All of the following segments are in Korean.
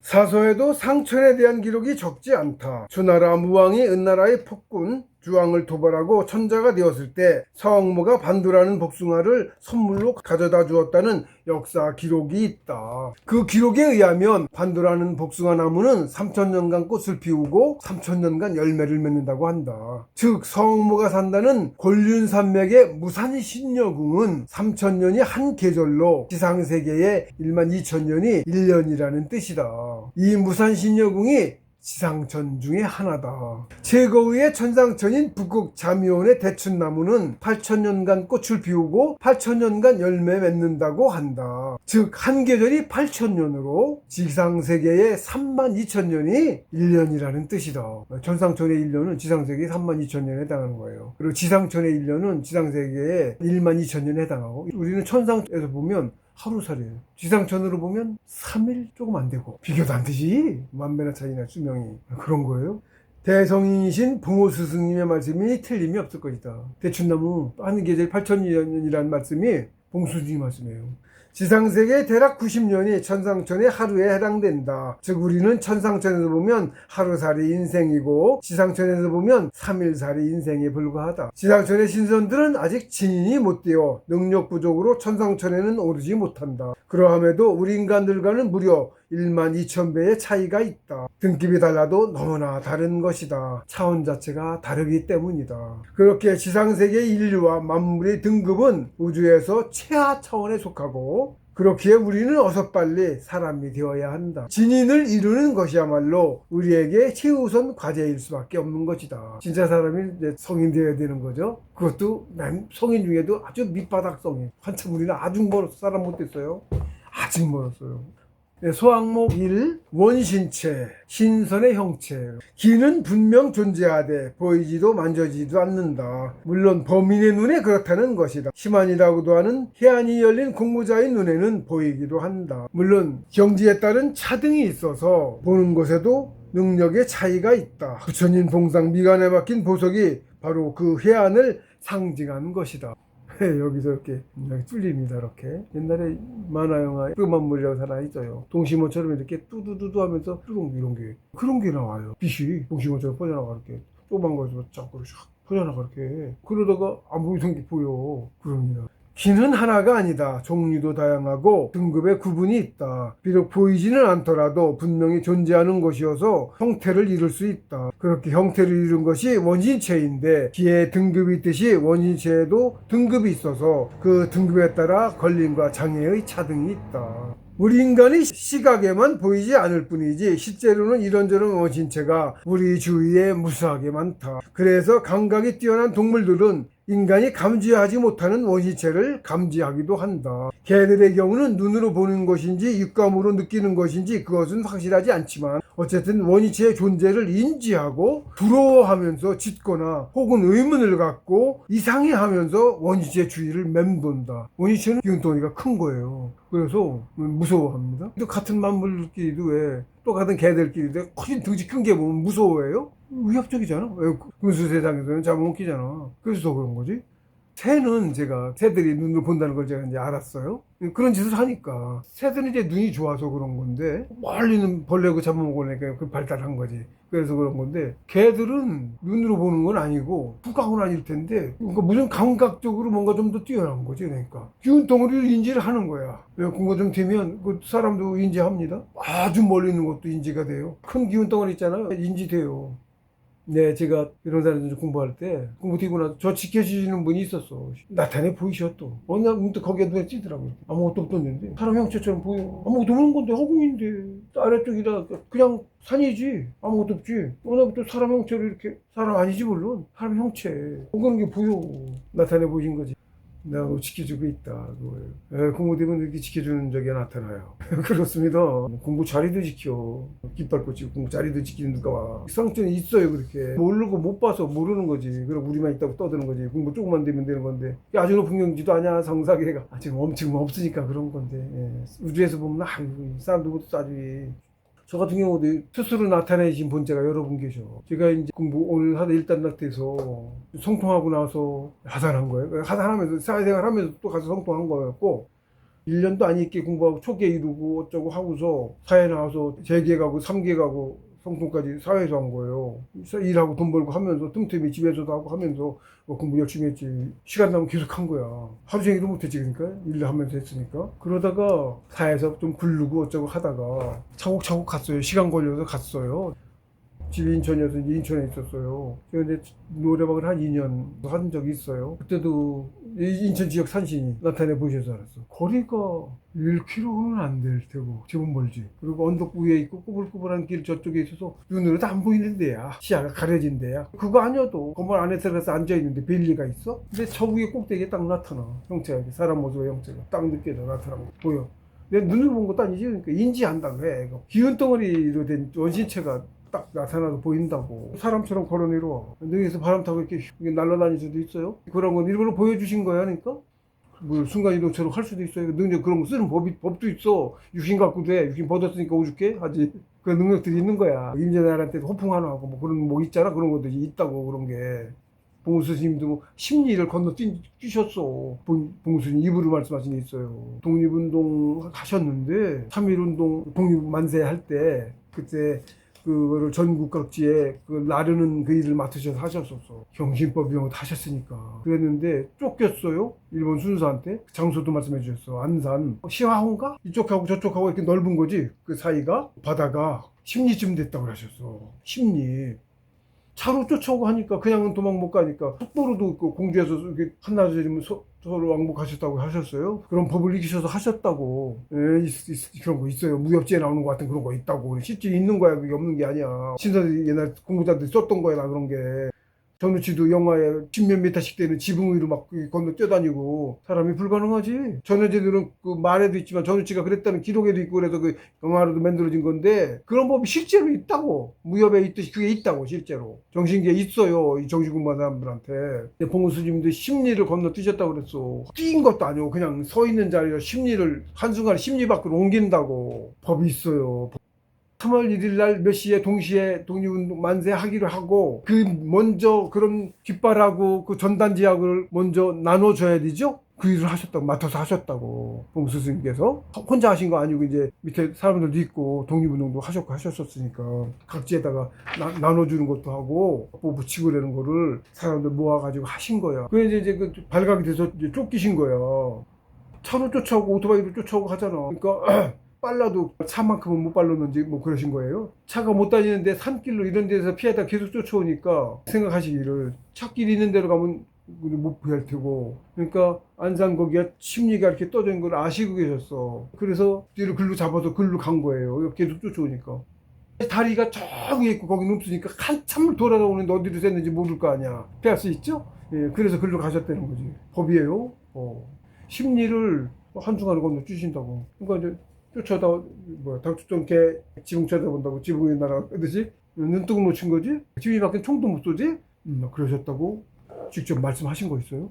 사서에도 상천에 대한 기록이 적지 않다. 주나라 무왕이 은나라의 폭군 주왕을 도발하고 천자가 되었을 때 서왕모가 반도라는 복숭아를 선물로 가져다 주었다는 역사 기록이 있다. 그 기록에 의하면 반도라는 복숭아 나무는 3000년간 꽃을 피우고 3000년간 열매를 맺는다고 한다. 즉 서왕모가 산다는 곤륜산맥의 무산신여궁은 3000년이 한 계절로 지상세계의 12000년이 1년이라는 뜻이다. 이 무산신여궁이 지상천 중에 하나다. 최고위의 천상천인 북극 자미원의 대춘나무는 8000년간 꽃을 피우고 8000년간 열매 맺는다고 한다. 즉 한 계절이 8000년으로 지상세계의 32000년이 1년이라는 뜻이다. 천상천의 1년은 지상세계의 32000년에 해당하는 거예요. 그리고 지상천의 1년은 지상세계의 12000년에 해당하고, 우리는 천상에서 보면 하루살이에요. 지상천으로 보면 3일 조금 안 되고, 비교도 안 되지. 만배나 차이나 수명이. 그런 거예요. 대성인이신 봉호 스승님의 말씀이 틀림이 없을 것이다. 대춘나무 한 계절 8000년이라는 말씀이 봉수님 말씀이에요. 지상세계 대략 90년이 천상천의 하루에 해당된다. 즉 우리는 천상천에서 보면 하루살이 인생이고 지상천에서 보면 3일살이 인생에 불과하다. 지상천의 신선들은 아직 진인이 못 되어 능력 부족으로 천상천에는 오르지 못한다. 그러함에도 우리 인간들과는 무려 12000배의 차이가 있다. 등급이 달라도 너무나 다른 것이다. 차원 자체가 다르기 때문이다. 그렇게 지상세계 인류와 만물의 등급은 우주에서 최하 차원에 속하고, 그렇기에 우리는 어서 빨리 사람이 되어야 한다. 진인을 이루는 것이야말로 우리에게 최우선 과제일 수밖에 없는 것이다. 진짜 사람이 이제 성인 되어야 되는 거죠. 그것도 성인 중에도 아주 밑바닥 성인. 한참 우리는 아주 멀어서 사람 못됐어요. 아직 멀었어요. 소항목 1. 원신체, 신선의 형체. 기는 분명 존재하되 보이지도 만져지지도 않는다. 물론 범인의 눈에 그렇다는 것이다. 희만이라고도 하는 해안이 열린 공부자의 눈에는 보이기도 한다. 물론 경지에 따른 차등이 있어서 보는 것에도 능력의 차이가 있다. 부처님 봉상 미간에 박힌 보석이 바로 그 해안을 상징하는 것이다. 여기서 이렇게 뚫립니다. 이렇게 옛날에 만화 영화 흑만물이라고 하나 있어요. 동심원처럼 이렇게 뚜두두두 하면서 뚜둥 이런 게, 그런 게 나와요. 빛이 동심원처럼 퍼져나가. 이렇게 조그만 거에서 자꾸 샥 퍼져나가. 이렇게 그러다가 안 보이던 게 보여. 그럽니다. 기는 하나가 아니다. 종류도 다양하고 등급의 구분이 있다. 비록 보이지는 않더라도 분명히 존재하는 것이어서 형태를 이룰 수 있다. 그렇게 형태를 이룬 것이 원신체인데, 기의 등급이 있듯이 원신체에도 등급이 있어서 그 등급에 따라 걸림과 장애의 차등이 있다. 우리 인간이 시각에만 보이지 않을 뿐이지 실제로는 이런저런 원신체가 우리 주위에 무수하게 많다. 그래서 감각이 뛰어난 동물들은 인간이 감지하지 못하는 원시체를 감지하기도 한다. 개들의 경우는 눈으로 보는 것인지 육감으로 느끼는 것인지 그것은 확실하지 않지만, 어쨌든 원시체의 존재를 인지하고 부러워하면서 짖거나 혹은 의문을 갖고 이상해하면서 원시체 주위를 맴돈다. 원시체는 기운덩이가 큰 거예요. 그래서 무서워합니다. 또 같은 만물끼리도 왜 똑같은 개들끼리도 커진 덩치 큰 게 보면 무서워해요? 위협적이잖아. 군수 세상에서는 잡아먹히잖아. 그래서 더 그런 거지. 새는 제가 새들이 눈으로 본다는 걸 제가 이제 알았어요. 그런 짓을 하니까. 새들은 이제 눈이 좋아서 그런 건데, 멀리는 벌레고 잡아먹으니까 그 발달한 거지. 그래서 그런 건데, 개들은 눈으로 보는 건 아니고 후각은 아닐 텐데, 그러니까 무슨 감각적으로 뭔가 좀 더 뛰어난 거지. 그러니까 기운 덩어리를 인지를 하는 거야. 공부가 좀 되면 그 사람도 인지합니다. 아주 멀리 있는 것도 인지가 돼요. 큰 기운 덩어리 있잖아요. 인지돼요. 네, 제가 이런 사람들 공부할 때, 공부 되고 나서 저 지켜주시는 분이 있었어. 나타내 보이셔 또. 어느 날 문득 거기에 눈에 띄더라고요. 아무것도 없던데. 사람 형체처럼 보여. 아무것도 없는 건데, 허공인데. 아래쪽이다. 그냥 산이지. 아무것도 없지. 어느 날부터 사람 형체로 이렇게, 사람 아니지 물론. 사람 형체. 그런 게 보여. 나타내 보이신 거지. 내가 지켜주고 있다. 그거예요. 공부되면 이렇게 지켜주는 적이 나타나요. 그렇습니다. 공부 자리도 지켜. 깃발 꽂히고 공부 자리도 지키는 누가 와. 상처는 있어요. 그렇게 모르고 못 봐서 모르는 거지. 그럼 우리만 있다고 떠드는 거지. 공부 조금만 되면 되는 건데, 아주 높은 경지도 아니야. 성사계가 지금 없으니까 그런 건데. 우주에서 보면 이 사람 누구도 싸지. 저 같은 경우도 스스로 나타내신 본체가 여러 분 계셔. 제가 이제 공부 오늘 하다 일단락돼서 성통하고 나서 하산한 거예요. 하산하면서 사회생활 하면서 또 가서 성통한 거였고, 1년도 안 있게 공부하고 초계 이루고 어쩌고 하고서 사회 나와서 재계 가고 3계 가고 성통까지 사회에서 한 거예요. 일하고 돈 벌고 하면서 틈틈이 집에서도 하고 하면서 공부 열심히 했지. 시간 나면 계속 한 거야. 하루 종일도 못했지. 그러니까 일을 하면서 했으니까. 그러다가 사회에서 좀 굴르고 어쩌고 하다가 차곡차곡 갔어요. 시간 걸려서 갔어요. 집이 인천이어서 이제 인천에 있었어요. 그런데 노래방을 한 2년 한 적이 있어요. 그때도 인천 지역 산신이 나타내 보셔서 알았어. 거리가 1km는 안 될 테고 집은 멀지. 그리고 언덕 위에 있고 꾸불꾸불한 길 저쪽에 있어서 눈으로도 안 보이는 데야. 시야가 가려진 데야. 그거 아니어도 건물 안에 들어가서 앉아있는데 별 리가 있어? 근데 저 위에 꼭대기에 딱 나타나. 형체가 사람 모습의 형체가 딱 느껴져 나타나는 거 보여. 내 눈으로 본 것도 아니지. 그러니까 인지한다고 해. 기운 덩어리로 된 원신체가 딱 나타나서 보인다고. 사람처럼 걸어 내려와. 능에서 바람 타고 이렇게 날아다닐 수도 있어요. 그런 건 일부러 보여주신 거야. 그러니까 뭐 순간이동처럼 할 수도 있어요. 능력 그런 거 쓰는 법도 있어. 육신 갖고 돼. 육신 벗었으니까 오죽해 하지. 그 능력들이 있는 거야. 임재나라한테 호풍 하나 하고 뭐 그런 뭐 있잖아. 그런 것들이 있다고. 그런 게 봉수 스님도 뭐 심리를 건너뛰셨어. 봉수 스님 입으로 말씀하신 게 있어요. 독립운동 하셨는데 3.1운동 독립만세 할 때 그때 그거를 전국 각지에 그 나르는 그 일을 맡으셔서 하셨었어. 경신법 이런 거 하셨으니까. 그랬는데 쫓겼어요. 일본 순사한테. 장소도 말씀해 주셨어. 안산. 시화호인가? 이쪽하고 저쪽하고 이렇게 넓은 거지. 그 사이가. 바다가 10리쯤 됐다고 하셨어. 10리. 차로 쫓아오고 하니까 그냥은 도망 못 가니까 속보로도 있고 공주에서 이렇게 한나라지면 서로 왕복하셨다고 하셨어요. 그런 법을 익히셔서 하셨다고. 그런 거 있어요. 무협지에 나오는 것 같은 그런 거 있다고. 실제 있는 거야. 그게 없는 게 아니야. 신사들이 옛날 공부자들이 썼던 거야. 나 그런 게. 전우치도 영화에 10몇 미터씩 되는 지붕 위로 막 건너 뛰어다니고 사람이 불가능하지. 전우치들은 그 말에도 있지만 전우치가 그랬다는 기록에도 있고 그래서 그 영화로도 만들어진 건데 그런 법이 실제로 있다고. 무협에 있듯이 그게 있다고 실제로. 정신계에 있어요. 이 정신 공부하는 사람들한테. 봉수님도 심리를 건너 뛰셨다고 그랬어. 뛴 것도 아니고 그냥 서 있는 자리에 심리를 한순간에 심리 밖으로 옮긴다고. 법이 있어요. 3월 1일 날 몇 시에 동시에 독립운동 만세 하기로 하고 그 먼저 그런 깃발하고 그 전단지하고를 먼저 나눠줘야 되죠? 그 일을 하셨다고 맡아서 하셨다고 봉수 스님께서 혼자 하신 거 아니고 이제 밑에 사람들도 있고 독립운동도 하셨고 하셨었으니까 각지에다가 나눠주는 것도 하고 뭐 붙이고 그러는 거를 사람들 모아가지고 하신 거야. 그래서 이제 그 발각이 돼서 이제 쫓기신 거야. 차로 쫓아오고 오토바이로 쫓아오고 하잖아. 그러니까 빨라도 차만큼은 못 빨랐는지 뭐 그러신 거예요. 차가 못 다니는데 산길로 이런 데서 피하다 계속 쫓아오니까 생각하시기를 차길 있는 데로 가면 못 피할 테고 그러니까 안산 거기가 심리가 이렇게 떠져 있는 걸 아시고 계셨어. 그래서 뒤로 글로 잡아서 글로 간 거예요. 계속 쫓아오니까. 다리가 저 위에 있고 거기는 없으니까 한참을 돌아오는데 어디로 샜는지 모를 거 아니야. 피할 수 있죠? 예, 그래서 글로 가셨다는 거지. 법이에요. 심리를 한순간에 건너 주신다고. 그러니까 이제 쫓아다 뭐야 닭죽전개 지붕 쳐다본다고 지붕에 날아가듯이 눈뜨고 놓친 거지. 집이 밖에 총도 못 쏘지. 그러셨다고 직접 말씀하신 거 있어요.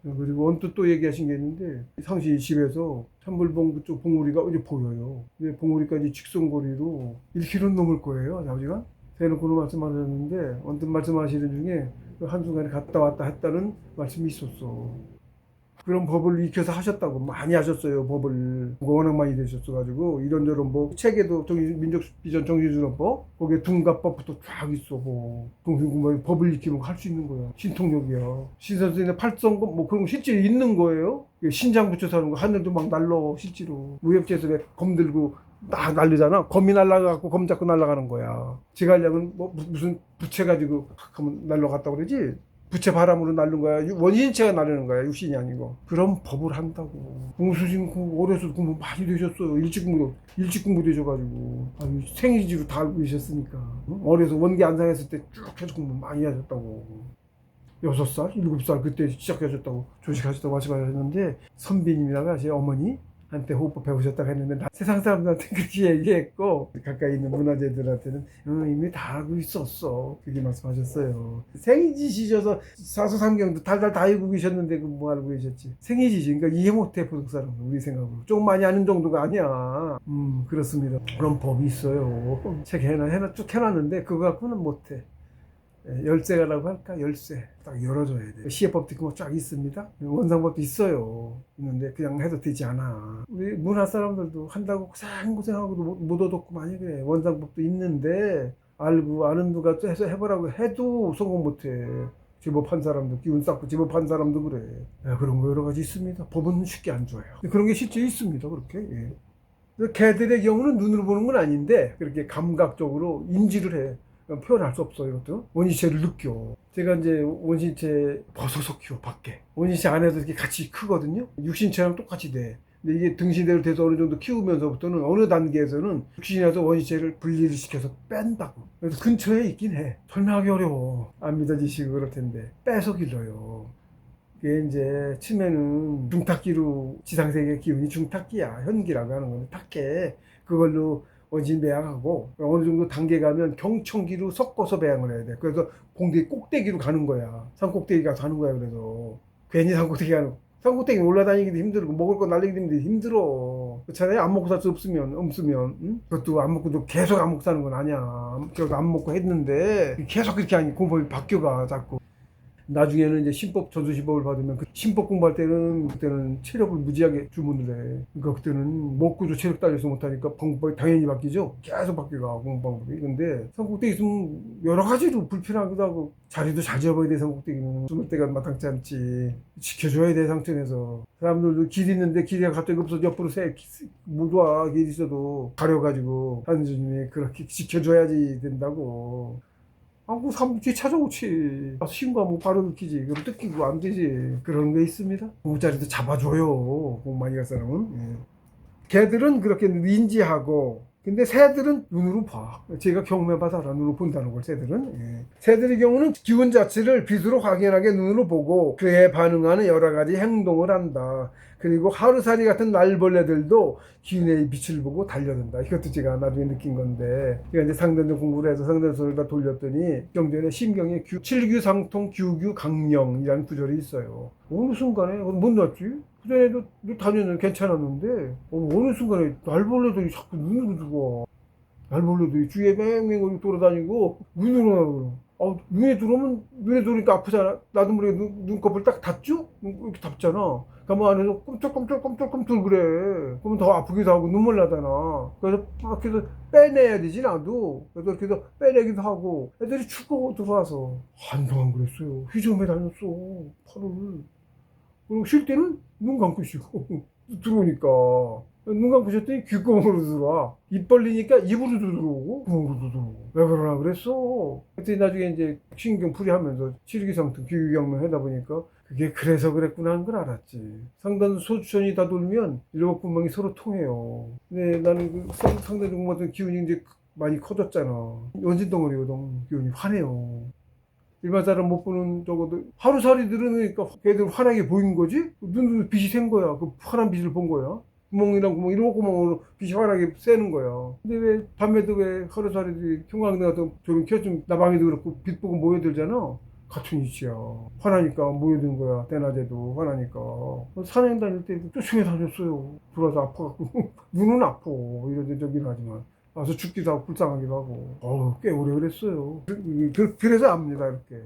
그리고 언뜻 또 얘기하신 게 있는데 상시 집에서 산불봉 그쪽 봉우리가 어디 보여요. 근데 봉우리까지 직선거리로 1km 넘을 거예요. 아버지가 대놓고 말씀하셨는데 언뜻 말씀하시는 중에 한순간에 갔다 왔다 했다는 말씀이 있었어. 그런 법을 익혀서 하셨다고 많이 하셨어요. 법을 워낙 많이 되셨어가지고 이런저런 뭐 책에도 민족비전 정신순환법 거기에 둔갑법부터 쫙 있어. 뭐 동생공부에 법을 익히면 할 수 있는 거야. 신통력이야. 신선생의 팔성법 뭐 그런 거 실제로 있는 거예요. 신장 붙여서 하는 거 하늘도 막 날러 실제로 무협지에서 검 들고 막 날리잖아. 검이 날아가고 검 잡고 날아가는 거야. 제갈량은 뭐 무슨 부채 가지고 하면 날아갔다고 그러지. 부채 바람으로 날는 거야. 원신체가 날리는 거야. 육신이 아니고. 그런 법을 한다고. 봉수님 어려서 공부 많이 되셨어요. 일찍 공부 되셔가지고. 생이지로 다 알고 계셨으니까. 어려서 원기 안상했을 때 쭉 계속 공부 많이 하셨다고. 6살, 7살 그때 시작하셨다고 조직하셨다고 말씀하셨는데 선비님이라고 하세요. 어머니. 한테 호흡법 배우셨다고 했는데 세상 사람들한테 그렇게 얘기했고 가까이 있는 문화재들한테는 이미 다 알고 있었어. 그렇게 말씀하셨어요. 생이지시셔서 사서삼경도 달달 다 알고 계셨는데 그 뭐 알고 계셨지. 생이지시. 그러니까 이해 못해 보통 사람은 우리 생각으로. 조금 많이 아는 정도가 아니야. 그렇습니다. 그런 법이 있어요. 책 쭉 해놨는데 그거 갖고는 못해. 열쇠라고 할까? 열쇠 딱 열어줘야 돼. 시해법도 그거 쫙 있습니다. 원상법도 있어요. 있는데 그냥 해도 되지 않아. 우리 문화 사람들도 한다고 고생하고도 못 얻었고 많이 그래. 원상법도 있는데 알고 아는 누가 또 해서 해보라고 해도 성공 못해. 제법한 사람도 기운 쌓고 제법한 사람도 그래. 그런 거 여러 가지 있습니다. 법은 쉽게 안 줘요. 그런 게 실제 있습니다. 그렇게. 개들의 경우는 눈으로 보는 건 아닌데 그렇게 감각적으로 인지를 해. 표현할 수 없어. 이것도 원시체를 느껴. 제가 이제 원시체 벗어서 키워 밖에. 원시체 안에서 이렇게 같이 크거든요. 육신체랑 똑같이 돼. 근데 이게 등신대로 돼서 어느 정도 키우면서부터는 어느 단계에서는 육신에서 원시체를 분리를 시켜서 뺀다고. 그래서 근처에 있긴 해. 설명하기 어려워. 안 믿어지시고 그럴 텐데 빼서 길러요. 그게 이제 치매는 중탁기로 지상세계 기운이 중탁기야. 현기라고 하는 건데 탁계 그걸로 원신 배양하고 어느 정도 단계 가면 경청기로 섞어서 배양을 해야 돼. 그래서 공대 꼭대기로 가는 거야. 산 꼭대기 가서 하는 거야. 그래서 괜히 산 꼭대기 가는 산꼭대기 올라다니기도 힘들고 먹을 거 날리기도 힘들어. 그렇잖아요. 안 먹고 살 수 없으면 응? 그것도 안 먹고도 계속 안 먹고 사는 건 아니야. 결국 안 먹고 했는데 계속 그렇게 하니 공법이 바뀌어가 자꾸. 나중에는 이제 신법 전수신법을 받으면 그 신법 공부할 때는 그때는 체력을 무지하게 주문을 해. 그러니까 그때는 먹고도 체력 딸려서 못하니까 방법이 당연히 바뀌죠. 계속 바뀌어가 공부 방법이. 근데 산꼭대기 있으면 여러 가지로 불편하기도 하고 자리도 잘 잡아야 돼. 산꼭대기는 숨을 때가 마땅치 않지. 지켜줘야 돼. 상천에서 사람들도 길 있는데 길이 갑자기 없어서 옆으로 못 와. 길 있어도 가려가지고 한주님이 그렇게 지켜줘야지 된다고. 그 사람 뒤에 찾아오지. 신고하면 바로 느끼지. 그럼 뜯기고 안 되지. 그런 게 있습니다. 공짜리도 잡아줘요. 공 많이 갈 사람은. 개들은 그렇게 인지하고, 근데 새들은 눈으로 봐. 제가 경험해봐서 알아. 눈으로 본다는 걸, 새들은. 새들의 경우는 기운 자체를 빛으로 확연하게 눈으로 보고, 그에 반응하는 여러 가지 행동을 한다. 그리고 하루살이 같은 날벌레들도 기운의 빛을 보고 달려든다. 이것도 제가 나중에 느낀 건데, 제가 이제 상대전 공부를 해서 상대전을 다 돌렸더니, 경전에 심경에 칠규상통 규규강령이라는 구절이 있어요. 어느 순간에, 못 났지? 그전에도 다녔는데 괜찮았는데, 어느 순간에 날벌레들이 자꾸 눈으로 들어와. 날벌레들이 주위에 맹맹 돌아다니고, 눈으로 나와. 눈에 들어오니까 아프잖아. 나도 모르게 눈꺼풀 딱 닫죠? 이렇게 닫잖아. 그러면 안에서 꼼짝꼼짝 그래. 그러면 더 아프기도 하고 눈물 나잖아. 그래서 막 해서 빼내야 되지, 나도. 그래서 이렇게 해서 빼내기도 하고. 애들이 죽어, 들어와서. 한동안 그랬어요. 휘저음에 다녔어. 팔을. 그리고 쉴 때는 눈 감고 쉬고. 들어오니까. 눈 감고 쉴더니 귓구멍으로 들어와. 입 벌리니까 입으로도 들어오고, 구멍으로도 들어오고. 왜 그러나 그랬어. 그때 나중에 이제 신경 풀이하면서 칠기상통 규규경명 하다 보니까 그게 그래서 그랬구나 하는 걸 알았지. 상단 소추천이 다 돌면 일곱 구멍이 서로 통해요. 근데 나는 그 상단 중국 같은 기운이 이제 많이 커졌잖아. 원진덩어리거든. 기운이 환해요. 일반 사람 못 보는 적어도 하루살이 들으니까 걔들 환하게 보인 거지? 눈으로 빛이 샌 거야. 그 환한 빛을 본 거야. 구멍이랑 구멍, 이런 구멍으로 빛이 환하게 새는 거야. 근데 왜 밤에도 왜 하루살이들이 형광등 같은 조명 켜주면 나방이도 그렇고 빛 보고 모여들잖아. 같은 이치야. 화나니까 모여든 거야. 대낮에도 화나니까. 산행 다닐 때도 쫓아내 다녔어요. 돌아서 아파갖고. 눈은 아파. 이런데 저긴 하지만. 와서 죽기도 하고 불쌍하기도 하고. 꽤 오래 그랬어요. 그래서 압니다. 이렇게.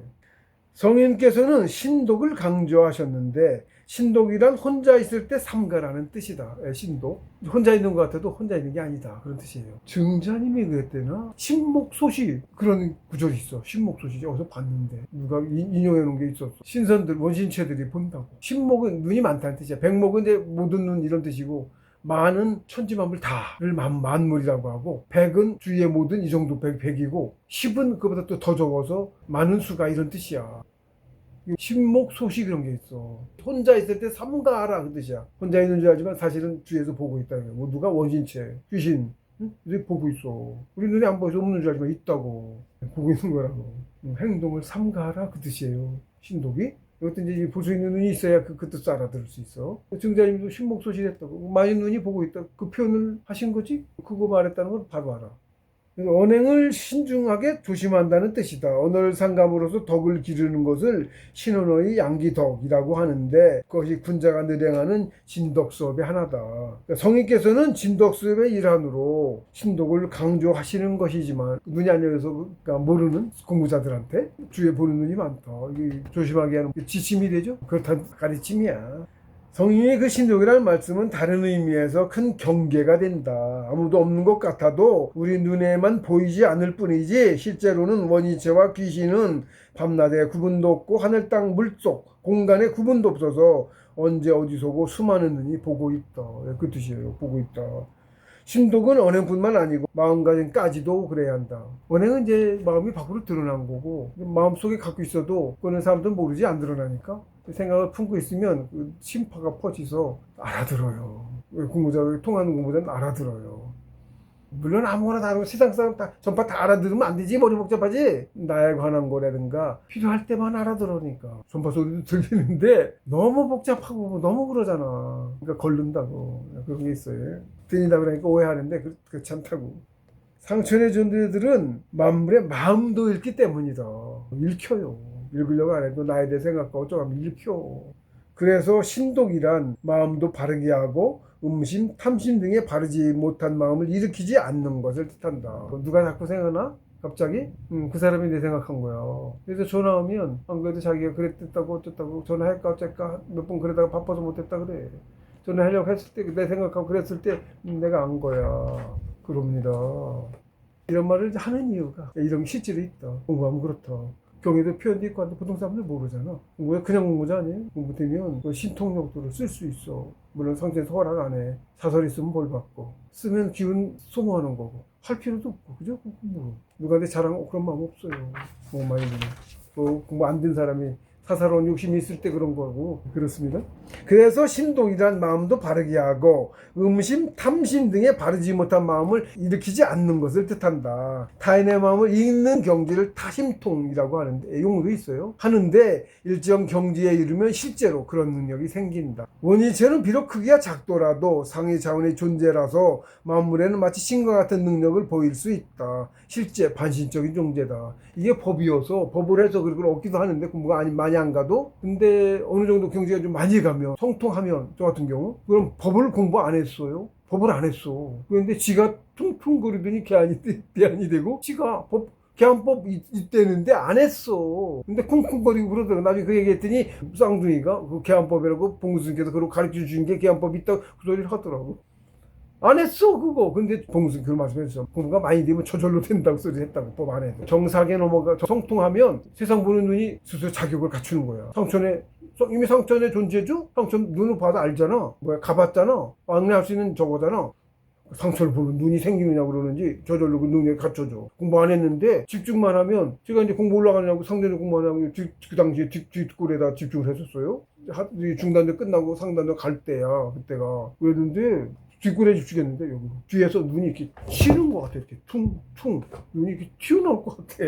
성인께서는 신독을 강조하셨는데 신독이란 혼자 있을 때 삼가라는 뜻이다. 신독. 혼자 있는 것 같아도 혼자 있는 게 아니다. 그런 뜻이에요. 증자님이 그랬대나? 신목소시 그런 구절이 있어. 신목소시 어디서 봤는데 누가 인용해 놓은 게 있었어. 신선들 원신체들이 본다고. 신목은 눈이 많다는 뜻이야. 백목은 이제 모든 눈 이런 뜻이고 만은 천지만물 다를 만물이라고 하고 백은 주위의 모든 이 정도 백이고 10은 그보다 또 더 적어서 많은 수가 이런 뜻이야. 신목소시 그런 게 있어. 혼자 있을 때 삼가하라 그 뜻이야. 혼자 있는 줄 알지만 사실은 주위에서 보고 있다. 뭐 누가 원신체, 귀신 응? 보고 있어. 우리 눈에 안 보여서 없는 줄 알지만 있다고. 보고 있는 거라고. 행동을 삼가하라 그 뜻이에요. 신독이. 이것도 이제 볼 수 있는 눈이 있어야 그 뜻을 알아들을 수 있어. 증자님도 신목소시했다고. 많이 눈이 보고 있다. 그 표현을 하신 거지? 그거 말했다는 걸 바로 알아. 언행을 신중하게 조심한다는 뜻이다. 언어를 상감으로써 덕을 기르는 것을 신언어의 양기덕이라고 하는데 그것이 군자가 늘행하는 진덕수업의 하나다. 그러니까 성인께서는 진덕수업의 일환으로 신독을 강조하시는 것이지만 눈이 안 열려서 그러니까 모르는 공부자들한테 주위에 보는 눈이 많다. 이게 조심하게 하는 지침이 되죠. 그렇다는 가르침이야. 성인의 그 신독이라는 말씀은 다른 의미에서 큰 경계가 된다. 아무도 없는 것 같아도 우리 눈에만 보이지 않을 뿐이지 실제로는 원이체와 귀신은 밤낮에 구분도 없고 하늘 땅 물속 공간에 구분도 없어서 언제 어디서고 수많은 눈이 보고 있다. 그 뜻이에요. 보고 있다. 신독은 언행뿐만 아니고 마음가짐까지도 그래야 한다. 언행은 이제 마음이 밖으로 드러난 거고 마음속에 갖고 있어도 그거는 사람들은 모르지 안 드러나니까 생각을 품고 있으면 그 심파가 퍼져서 알아들어요. 공부자 통하는 공부자는 알아들어요. 물론 아무거나 다르고 세상 사람 다 전파 다 알아들으면 안 되지. 머리 복잡하지. 나에 관한 거라든가 필요할 때만 알아들으니까 전파 소리도 들리는데 너무 복잡하고 너무 그러잖아. 그러니까 걸른다고 그런 게 있어요. 들린다 그러니까 오해하는데 그렇지 않다고. 상천의 존재들은 만물의 마음도 읽기 때문이다. 읽혀요. 읽으려고 안 해도 나에 대해 생각하고 어쩌면 읽혀. 그래서 신독이란 마음도 바르게 하고 음심, 탐심 등의 바르지 못한 마음을 일으키지 않는 것을 뜻한다. 누가 자꾸 생각나? 갑자기? 그 사람이 내 생각한 거야. 그래서 전화 오면 안 그래도 자기가 그랬다고 어쨌다고 전화할까 어쩔까 몇 번 그러다가 바빠서 못했다 그래. 전화하려고 했을 때 내 생각하고 그랬을 때 내가 안 거야. 그럽니다. 이런 말을 하는 이유가 이런 게 실제로 있다. 공부하면 그렇다. 경에도 표현도 있고 한데 보통 사람들 모르잖아. 공부가 그냥 공부자 아니에요? 공부되면 신통력도를 쓸 수 있어. 물론 성전에서 허락 안 해. 사설 있으면 벌 받고. 쓰면 기운 소모하는 거고. 할 필요도 없고. 그죠? 뭐. 누구한테 자랑하고 그런 마음 없어요. 뭐 많이 뭐 공부 안 된 사람이 사사로운 욕심이 있을 때 그런 거고. 그렇습니다. 그래서 신독이란 마음도 바르게 하고 음심, 탐심 등의 바르지 못한 마음을 일으키지 않는 것을 뜻한다. 타인의 마음을 읽는 경지를 타심통이라고 하는데 용어도 있어요. 하는데 일정 경지에 이르면 실제로 그런 능력이 생긴다. 원이체는 비록 크기가 작더라도 상위 자원의 존재라서 만물에는 마치 신과 같은 능력을 보일 수 있다. 실제 반신적인 존재다. 이게 법이어서 법을 해서 그걸 얻기도 하는데 공부가 많이 안 가도 근데 어느 정도 경지가 좀 많이 가면 성통하면 저 같은 경우 그럼 법을 공부 안 했어요. 법을 안 했어. 그런데 지가 퉁퉁거리더니 개안이 되고 지가 개안법 있대는데 안 했어. 근데 쿵쿵거리고 그러더라고. 나중에 그 얘기했더니 쌍둥이가 그 개안법이라고 봉수님께서 그걸 가르쳐 주신 게 개안법이 있다고 그 소리를 하더라고. 안 했어 그거. 근데 봉수님 그 말씀했어. 공부가 많이 되면 저절로 된다고 소리 했다고. 법 안 해도 정사계 넘어가 성통하면 세상 보는 눈이 스스로 자격을 갖추는 거야. 이미 상천의 존재죠? 상천 눈을 봐도 알잖아. 가봤잖아. 왕래할 수 있는 저거잖아. 상처를 보면 눈이 생기느냐고 그러는지 저절로 그 능력이 갖춰져. 공부 안 했는데 집중만 하면 제가 이제 공부 올라가느냐고 상대는 공부 안 하고 그 당시에 뒷골에다 집중을 했었어요. 중단도 끝나고 상단도 갈 때야 그때가. 그랬는데 뒷골에 집중했는데 여기 뒤에서 눈이 이렇게 튀는 것 같아. 이렇게 퉁퉁 눈이 이렇게 튀어나올 것 같아.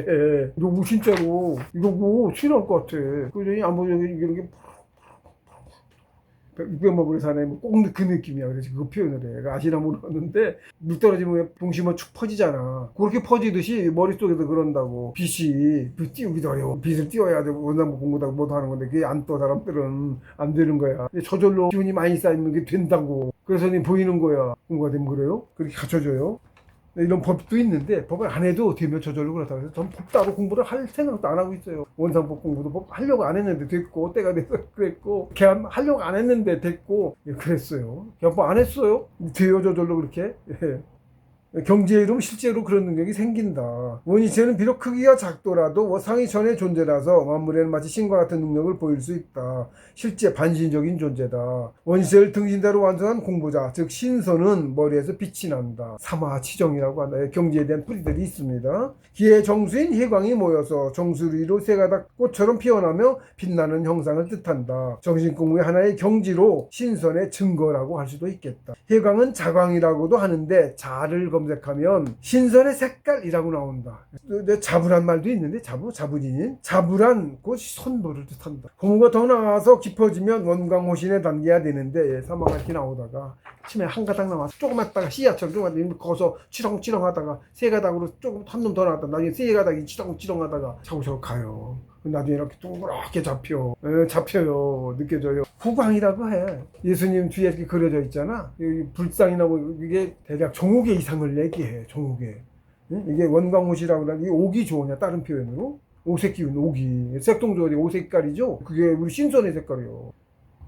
이거 진짜로 이거 뭐 튀어나올 것 같아. 그러더니 아무 이런 게 600만 불에 사나이 꼭 그 느낌이야. 그래서 그거 표현을 해. 아시나 모르겠는데 물 떨어지면 봉시면 축 퍼지잖아. 그렇게 퍼지듯이 머릿속에도 그런다고. 빛이 띄우기도 어려워. 빛을 띄워야 되고 원상복 공부도 못 하는 건데 그게 안 떠. 사람들은 안 되는 거야. 저절로 기운이 많이 쌓이면 그게 된다고. 그래서 보이는 거야. 공부가 되면 그래요. 그렇게 갖춰줘요. 이런 법도 있는데 법을 안 해도 되면 저절로 그렇다고 해서 전 법 따로 공부를 할 생각도 안 하고 있어요. 원상법 공부도 법 하려고 안 했는데 됐고 때가 돼서 그랬고 개헌 하려고 안 했는데 됐고 그랬어요. 개헌법 안 했어요. 돼요 저절로 그렇게. 경지에 이르면 실제로 그런 능력이 생긴다. 원이체는 비록 크기가 작더라도 상위 전의 존재라서 만물에는 마치 신과 같은 능력을 보일 수 있다. 실제 반신적인 존재다. 원이체를 등신대로 완성한 공부자, 즉 신선은 머리에서 빛이 난다. 사마치정이라고 한다. 경지에 대한 풀이들이 있습니다. 기의 정수인 해광이 모여서 정수리로 새가닥 꽃처럼 피어나며 빛나는 형상을 뜻한다. 정신공부의 하나의 경지로 신선의 증거라고 할 수도 있겠다. 해광은 자광이라고도 하는데 자를 검색하면 신선의 색깔이라고 나온다. 자부란 말도 있는데 자부진인 자부란 곳이 선보를 뜻한다. 고무가 더 나와서 깊어지면 원광호신에 담겨야 되는데 사망할게 나오다가 치매 한 가닥 나와서 조그맣다가 씨앗처럼 조그맣게 거기서 치렁치렁 하다가 세 가닥으로 조금 한 놈 더 나왔다. 나중에 세 가닥이 치렁치렁 하다가 차고차고 가요. 나중에 이렇게 동그랗게 잡혀요. 느껴져요. 후광이라고 해. 예수님 뒤에 이렇게 그려져 있잖아. 여기 불상이 나고 이게 대략 종옥의 이상을 얘기해. 종옥의. 이게 원광옷이라고 하는 게 옥이 좋으냐 다른 표현으로 오색 기운 옥이 색동조리 오색깔이죠. 그게 우리 신선의 색깔이요.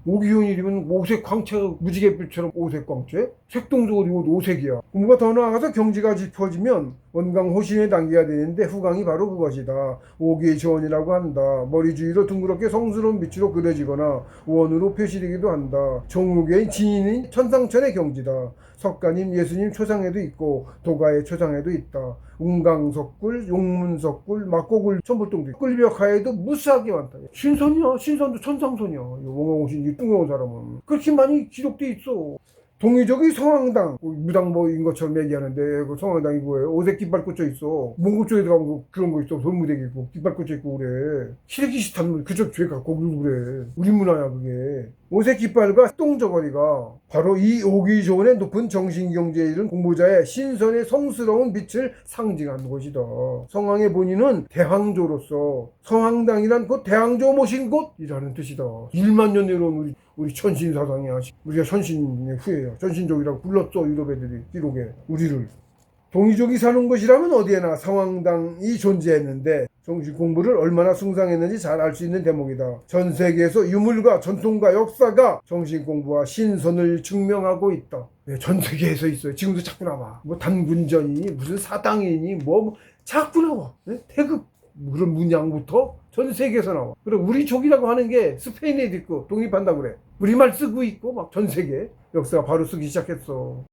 오기운이면 오색 광채 무지갯빛처럼 오색 광채 색동적으로 오색이야. 공부가 더 나아가서 경지가 짚어지면 원광호신에 담겨야 되는데 후광이 바로 그것이다. 오기의 지원이라고 한다. 머리 주위로 둥그렇게 성스러운 빛으로 그려지거나 원으로 표시되기도 한다. 종욱의 진인인 천상천의 경지다. 석가님 예수님 초상에도 있고 도가의 초상에도 있다. 운강석굴, 용문석굴, 막고굴, 천불동도 있고 끌벽하에도 무수하게 많다. 신선이야. 신선도 천상선이야. 원광호신 이 뚱겨온 사람은 그렇게 많이 기록돼 있어. 동의적이 성황당 무당모인 것처럼 얘기하는데 그 성황당이 뭐예요? 오색 깃발 꽂혀 있어. 몽골 쪽에 들어가면 그런 거 있어. 돌무대기 있고 깃발 꽂혀 있고 그래. 시래기시탄 그쪽 죄 갖고 그래. 우리 문화야 그게. 오색 깃발과 똥저고리가 바로 이 오기 조원의 높은 정신경제에 이른 공부자의 신선의 성스러운 빛을 상징하는 것이다. 성황의 본인은 대황조로서 성황당이란 곧 대황조 모신 곳이라는 뜻이다. 1만 년 내려온 우리 천신사상이야. 우리가 천신의 후예야. 천신족이라고 불렀어 유럽 애들이 기록에 우리를. 동이족이 사는 곳이라면 어디에나 성황당이 존재했는데 정신 공부를 얼마나 숭상했는지 잘 알 수 있는 대목이다. 전 세계에서 유물과 전통과 역사가 정신 공부와 신선을 증명하고 있다. 네, 전 세계에서 있어요. 지금도 자꾸 나와. 뭐 단군전이니 무슨 사당이니 뭐 자꾸 나와. 네? 태급 그런 문양부터 전 세계에서 나와. 그리고 우리 족이라고 하는 게 스페인에도 있고 독립한다고 그래. 우리말 쓰고 있고 막 전 세계 역사가 바로 쓰기 시작했어.